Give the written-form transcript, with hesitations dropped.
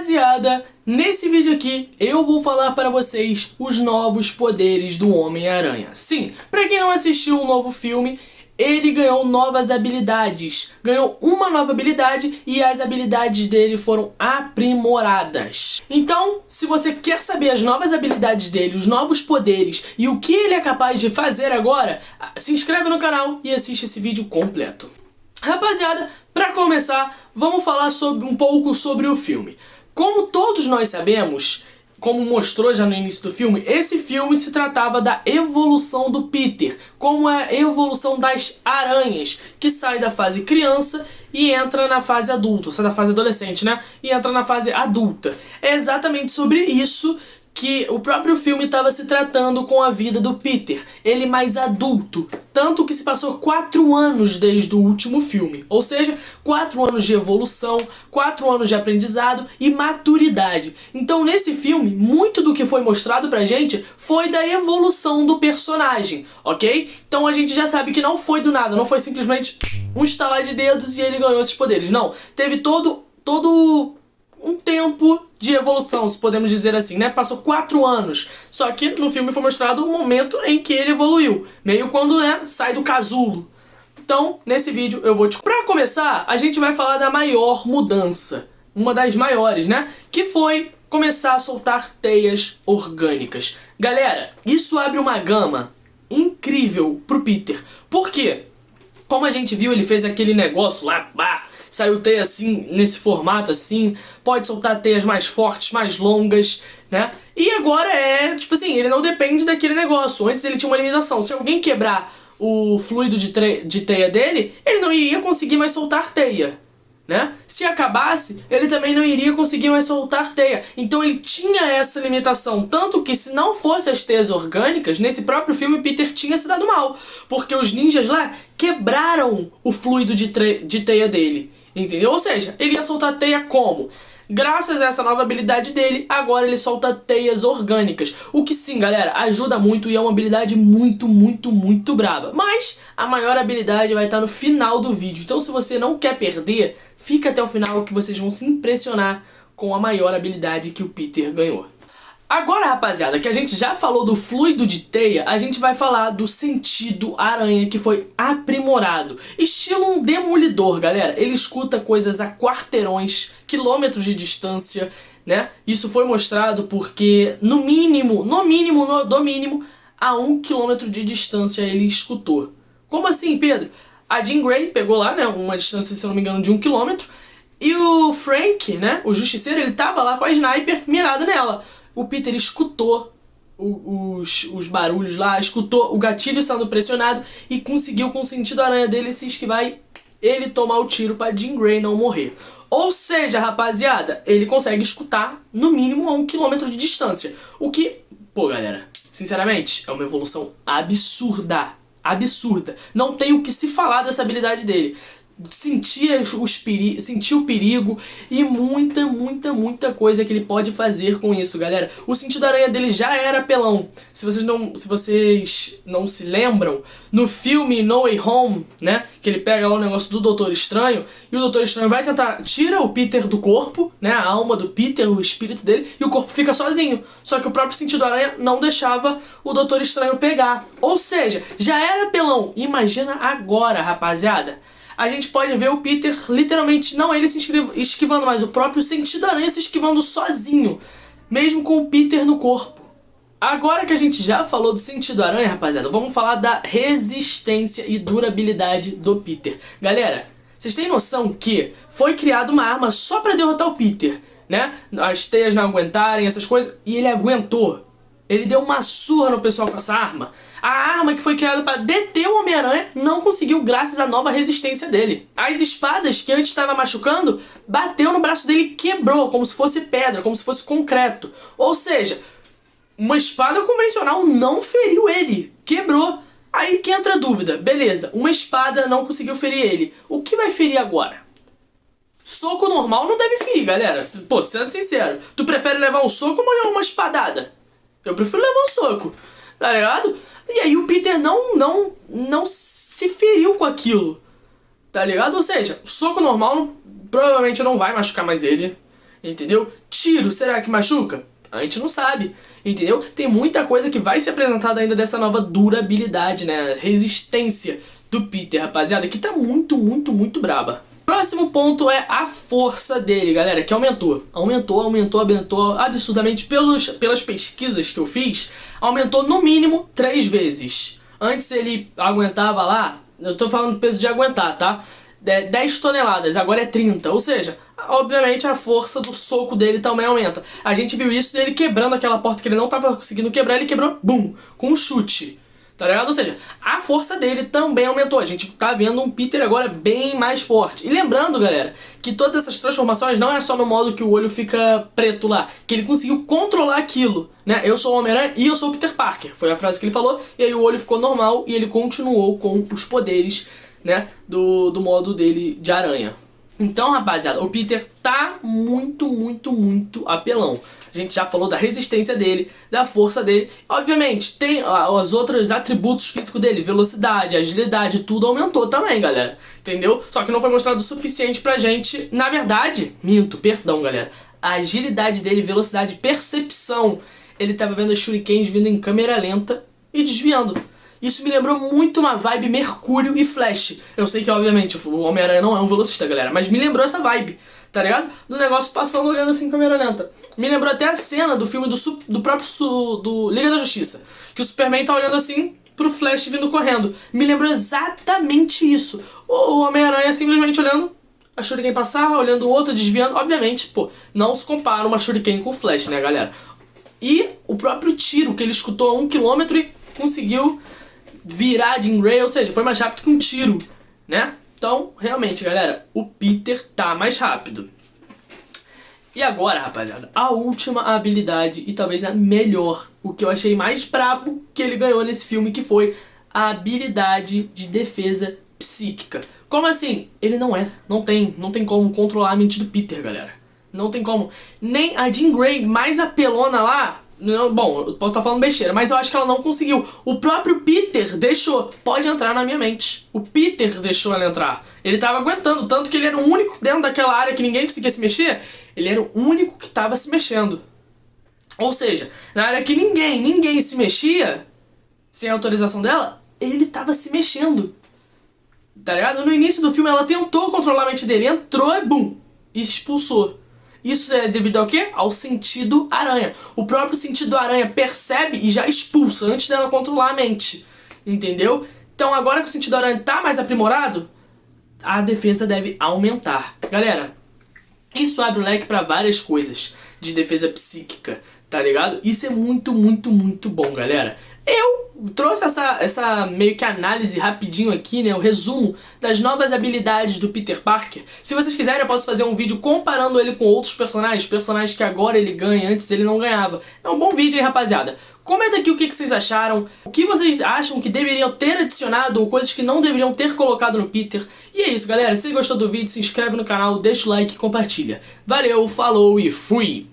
Rapaziada, nesse vídeo aqui eu vou falar para vocês os novos poderes do Homem-Aranha. Sim, pra quem não assistiu o novo filme, ele ganhou novas habilidades. Ganhou uma nova habilidade e as habilidades dele foram aprimoradas. Então, se você quer saber as novas habilidades dele, os novos poderes e o que ele é capaz de fazer agora, se inscreve no canal e assiste esse vídeo completo. Rapaziada, pra começar, vamos falar um pouco sobre o filme. Como todos nós sabemos, como mostrou já no início do filme, esse filme se tratava da evolução do Peter, como é a evolução das aranhas, que sai da fase criança e entra na fase adulta, sai da fase adolescente, né? E entra na fase adulta. É exatamente sobre isso que o próprio filme estava se tratando com a vida do Peter, ele mais adulto, tanto que se passou 4 anos desde o último filme, ou seja, 4 anos de evolução, 4 anos de aprendizado e maturidade. Então nesse filme, muito do que foi mostrado pra gente foi da evolução do personagem, ok? Então a gente já sabe que não foi do nada, não foi simplesmente um estalar de dedos e ele ganhou esses poderes, não, teve todo um tempo de evolução, se podemos dizer assim, né? Passou 4 anos. Só que no filme foi mostrado o momento em que ele evoluiu. Meio quando, né, sai do casulo. Então, nesse vídeo eu vou Pra começar, a gente vai falar da maior mudança. Uma das maiores, né? Que foi começar a soltar teias orgânicas. Galera, isso abre uma gama incrível pro Peter. Por quê? Como a gente viu, ele fez aquele negócio lá, saiu teia assim, nesse formato assim, pode soltar teias mais fortes, mais longas, né? E agora tipo assim, ele não depende daquele negócio. Antes ele tinha uma limitação. Se alguém quebrar o fluido de teia dele, ele não iria conseguir mais soltar teia, né? Se acabasse, ele também não iria conseguir mais soltar teia. Então ele tinha essa limitação. Tanto que se não fosse as teias orgânicas, nesse próprio filme Peter tinha se dado mal. Porque os ninjas lá quebraram o fluido de teia dele. Entendeu? Ou seja, ele ia soltar teia como? Graças a essa nova habilidade dele, agora ele solta teias orgânicas. O que sim, galera, ajuda muito e é uma habilidade muito braba. Mas a maior habilidade vai estar no final do vídeo. Então se você não quer perder, fica até o final que vocês vão se impressionar com a maior habilidade que o Peter ganhou. Agora, rapaziada, que a gente já falou do fluido de teia, a gente vai falar do sentido aranha que foi aprimorado. Estilo um demolidor, galera. Ele escuta coisas a quarteirões, quilômetros de distância, né? Isso foi mostrado porque, no mínimo, a 1 quilômetro de distância ele escutou. Como assim, Pedro? A Jean Grey pegou lá, né, uma distância, se eu não me engano, de 1 quilômetro. E o Frank, né, o justiceiro, ele tava lá com a sniper mirada nela. O Peter escutou os barulhos lá, escutou o gatilho sendo pressionado e conseguiu, com o sentido aranha dele, se esquivar e ele tomar o tiro pra Jean Grey não morrer. Ou seja, rapaziada, ele consegue escutar no mínimo a 1 quilômetro de distância. O que, pô, galera, sinceramente, é uma evolução absurda. Absurda. Não tem o que se falar dessa habilidade dele. Sentir o perigo e muita coisa que ele pode fazer com isso, galera. O sentido aranha dele já era apelão. Se vocês não se lembram, no filme No Way Home, né, que ele pega lá o negócio do Doutor Estranho e o Doutor Estranho vai tentar tira o Peter do corpo, né, a alma do Peter, o espírito dele, e o corpo fica sozinho. Só que o próprio sentido aranha não deixava o Doutor Estranho pegar. Ou seja, já era apelão. Imagina agora, rapaziada. A gente pode ver o Peter literalmente, não ele se esquivando, mas o próprio sentido aranha se esquivando sozinho, mesmo com o Peter no corpo. Agora que a gente já falou do sentido aranha, rapaziada, vamos falar da resistência e durabilidade do Peter. Galera, vocês têm noção que foi criada uma arma só pra derrotar o Peter, né? As teias não aguentarem, essas coisas, e ele aguentou. Ele deu uma surra no pessoal com essa arma. A arma que foi criada para deter o Homem-Aranha não conseguiu graças à nova resistência dele. As espadas que antes estava machucando, bateu no braço dele e quebrou, como se fosse pedra, como se fosse concreto. Ou seja, uma espada convencional não feriu ele, quebrou. Aí que entra a dúvida, beleza, uma espada não conseguiu ferir ele. O que vai ferir agora? Soco normal não deve ferir, galera. Pô, sendo sincero, tu prefere levar um soco ou uma espadada? Eu prefiro levar um soco, tá ligado? E aí o Peter não se feriu com aquilo, tá ligado? Ou seja, o soco normal provavelmente não vai machucar mais ele. entendeu? Tiro, será que machuca? A gente não sabe, entendeu? Tem muita coisa que vai ser apresentada ainda dessa nova durabilidade, né? Resistência do Peter, rapaziada, que tá muito, muito, muito braba. Próximo ponto é a força dele, galera, que aumentou. Aumentou absurdamente pelas pesquisas que eu fiz. Aumentou no mínimo 3 vezes. Antes ele aguentava lá, eu tô falando do peso de aguentar, tá? 10 toneladas, agora é 30. Ou seja, obviamente a força do soco dele também aumenta. A gente viu isso dele quebrando aquela porta que ele não tava conseguindo quebrar, ele quebrou, bum, com um chute. Tá ligado? Ou seja, a força dele também aumentou. A gente tá vendo um Peter agora bem mais forte. E lembrando, galera, que todas essas transformações não é só no modo que o olho fica preto lá, que ele conseguiu controlar aquilo, né? Eu sou o Homem-Aranha e eu sou o Peter Parker. Foi a frase que ele falou, e aí o olho ficou normal e ele continuou com os poderes, né, do modo dele de aranha. Então, rapaziada, o Peter tá muito, muito, muito apelão. A gente já falou da resistência dele, da força dele. Obviamente, tem os outros atributos físicos dele, velocidade, agilidade, tudo aumentou também, galera. Entendeu? Só que não foi mostrado o suficiente pra gente. Na verdade, perdão, galera. A agilidade dele, velocidade, percepção. Ele tava vendo os shurikens vindo em câmera lenta e desviando. Isso me lembrou muito uma vibe Mercúrio e Flash. Eu sei que, obviamente, o Homem-Aranha não é um velocista, galera, mas me lembrou essa vibe, tá ligado? Do negócio passando, olhando assim em câmera lenta. Me lembrou até a cena do filme do próprio do Liga da Justiça, que o Superman tá olhando assim pro Flash vindo correndo. Me lembrou exatamente isso. O Homem-Aranha simplesmente olhando a Shuriken passar, olhando o outro, desviando. Obviamente, pô, não se compara uma Shuriken com o Flash, né, galera? E o próprio tiro que ele escutou a 1 km e conseguiu virar Jean Grey, ou seja, foi mais rápido que um tiro, né? Então, realmente, galera, o Peter tá mais rápido. E agora, rapaziada, a última habilidade e talvez a melhor, o que eu achei mais brabo que ele ganhou nesse filme, que foi a habilidade de defesa psíquica. Como assim? Ele não tem como controlar a mente do Peter, galera. Não tem como. Nem a Jean Grey mais apelona lá. Não, bom, eu posso estar falando besteira, mas eu acho que ela não conseguiu. O próprio Peter deixou. Pode entrar na minha mente. O Peter deixou ela entrar. Ele tava aguentando, tanto que ele era o único dentro daquela área que ninguém conseguia se mexer. Ele era o único que tava se mexendo. Ou seja, na área que ninguém se mexia, sem autorização dela, ele tava se mexendo. Tá ligado? No início do filme ela tentou controlar a mente dele, entrou e bum, e expulsou. Isso é devido ao quê? Ao sentido aranha. O próprio sentido aranha percebe e já expulsa antes dela controlar a mente. Entendeu? Então agora que o sentido aranha tá mais aprimorado, a defesa deve aumentar. Galera, isso abre o leque pra várias coisas de defesa psíquica, tá ligado? Isso é muito, muito, muito bom, galera. Eu trouxe essa meio que análise rapidinho aqui, né, o resumo das novas habilidades do Peter Parker. Se vocês quiserem eu posso fazer um vídeo comparando ele com outros personagens que agora ele ganha, antes ele não ganhava. É um bom vídeo, hein, rapaziada? Comenta aqui o que vocês acharam, o que vocês acham que deveriam ter adicionado ou coisas que não deveriam ter colocado no Peter. E é isso, galera. Se gostou do vídeo, se inscreve no canal, deixa o like e compartilha. Valeu, falou e fui!